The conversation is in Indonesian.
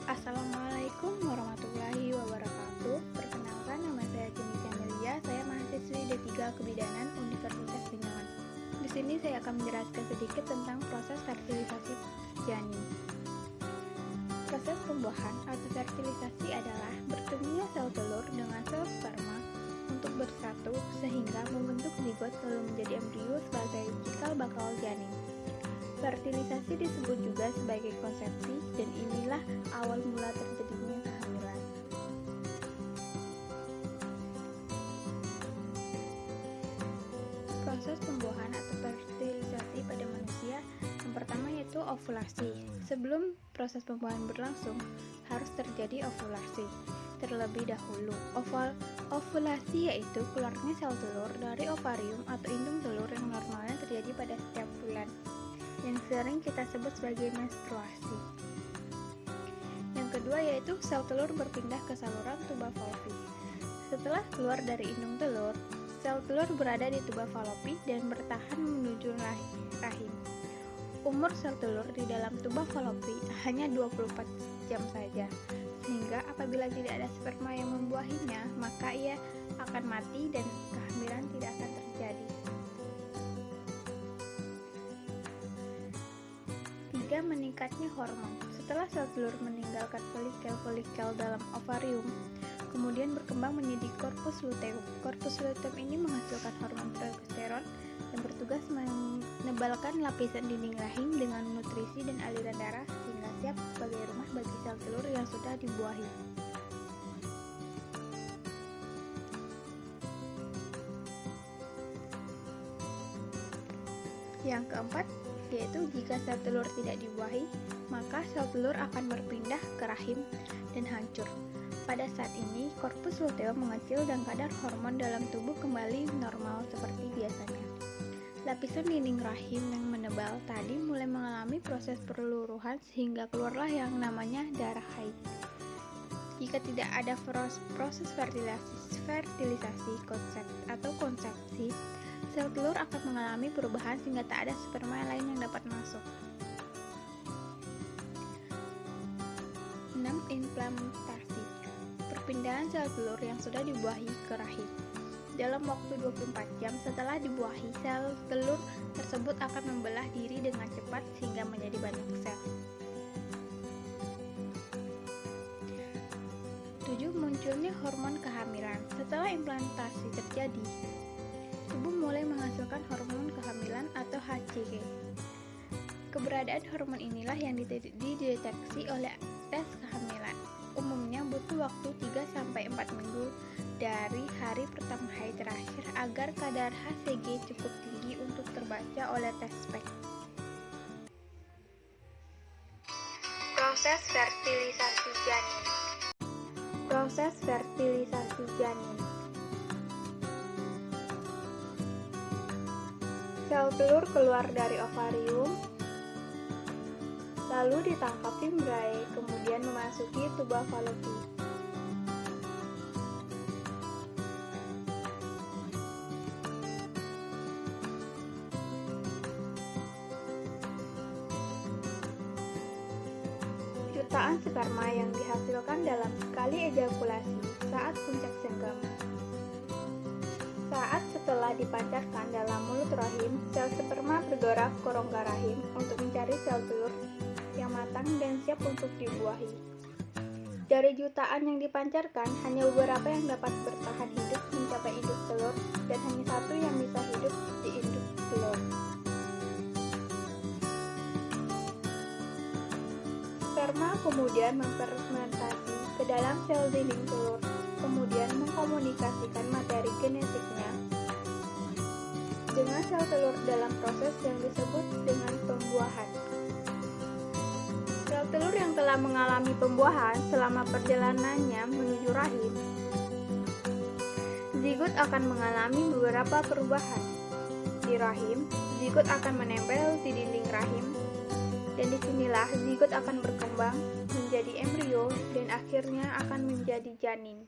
Assalamualaikum warahmatullahi wabarakatuh. Perkenalkan, nama saya Cini Camelia. Saya mahasiswi D3 Kebidanan Universitas Binangun. Di sini saya akan menjelaskan sedikit tentang proses fertilisasi janin. Proses pembuahan atau fertilisasi adalah bertemunya sel telur dengan sel sperma untuk bersatu sehingga membentuk zigot lalu menjadi embrio sebagai cikal bakal janin. Fertilisasi disebut juga sebagai konsepsi, dan inilah awal mula terjadinya kehamilan. Proses pembuahan atau fertilisasi pada manusia yang pertama yaitu ovulasi. Sebelum proses pembuahan berlangsung, harus terjadi ovulasi. Terlebih dahulu, ovulasi yaitu keluarnya sel telur dari ovarium atau indung telur yang normalnya terjadi pada setiap bulan, yang sering kita sebut sebagai menstruasi. Yang kedua yaitu sel telur berpindah ke saluran tuba falopi. Setelah keluar dari indung telur, sel telur berada di tuba falopi dan bertahan menuju rahim. Umur sel telur di dalam tuba falopi hanya 24 jam saja, sehingga apabila tidak ada sperma yang membuahinya, maka ia akan mati dan kehamilan tidak akan terjadi. 3. Meningkatnya hormon. Setelah sel telur meninggalkan folikel-folikel dalam ovarium, kemudian berkembang menjadi korpus luteum. Korpus luteum ini menghasilkan hormon progesteron yang bertugas menebalkan lapisan dinding rahim dengan nutrisi dan aliran darah sehingga siap sebagai rumah bagi sel telur yang sudah dibuahi. Yang keempat yaitu jika sel telur tidak dibuahi, maka sel telur akan berpindah ke rahim dan hancur. Pada saat ini, korpus luteum mengecil dan kadar hormon dalam tubuh kembali normal seperti biasanya. Lapisan dinding rahim yang menebal tadi mulai mengalami proses perluruhan sehingga keluarlah yang namanya darah haid. Jika tidak ada proses fertilisasi konsepsi, sel telur akan mengalami perubahan sehingga tak ada sperma lain yang dapat masuk. 6. Implantasi. Perpindahan sel telur yang sudah dibuahi ke rahim. Dalam waktu 24 jam setelah dibuahi, sel telur tersebut akan membelah diri dengan cepat sehingga menjadi banyak sel. 7. Munculnya hormon kehamilan. Setelah implantasi terjadi, tubuh mulai menghasilkan hormon kehamilan atau HCG. Keberadaan hormon inilah yang dideteksi oleh tes kehamilan. Umumnya butuh waktu 3-4 minggu dari hari pertama haid terakhir agar kadar HCG cukup tinggi untuk terbaca oleh tes spek. Proses fertilisasi janin. Proses fertilisasi janin. Sel telur keluar dari ovarium, lalu ditangkap fimbriae, kemudian memasuki tuba falopi. Jutaan sperma yang dihasilkan dalam sekali ejakulasi saat puncak senggama. Saat setelah dipancarkan dalam mulut rahim, sel sperma bergerak ke rongga rahim untuk mencari sel telur yang matang dan siap untuk dibuahi. Dari jutaan yang dipancarkan, hanya beberapa yang dapat bertahan hidup mencapai induk telur dan hanya satu yang bisa hidup di induk telur. Sperma kemudian memfermentasi ke dalam sel dinding telur, kemudian mengkomunikasikan materi genetiknya dengan sel telur dalam proses yang disebut dengan pembuahan. Sel telur yang telah mengalami pembuahan selama perjalanannya menuju rahim, zigot akan mengalami beberapa perubahan. Di rahim, zigot akan menempel di dinding rahim, dan disinilah zigot akan berkembang menjadi embrio dan akhirnya akan menjadi janin.